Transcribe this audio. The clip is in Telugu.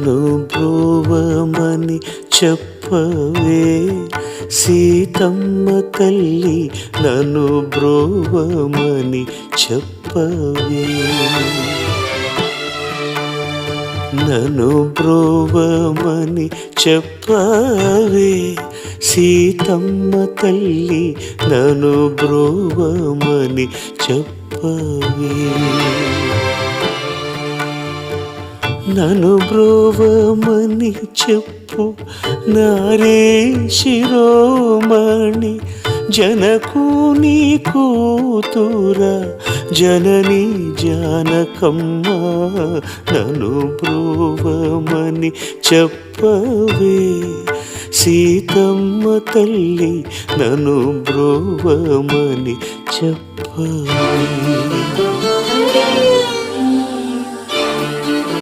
నన్ను బ్రోవమని చెప్పవే సీతమ్మ తల్లి, నన్ను బ్రోవమని చెప్పవే. నన్ను బ్రోవమని చెప్పవే సీతమ్మ తల్లి, నన్ను బ్రోవమని చెప్పవే. నన్ను బ్రోవమని చెప్పు నారే శిరోమణి, జనకుని కూతురా జనని జానకమ్మ. నన్ను బ్రోవమని చెప్పవే సీతమ్మ తల్లి, నన్ను బ్రోవమని చెప్పవే.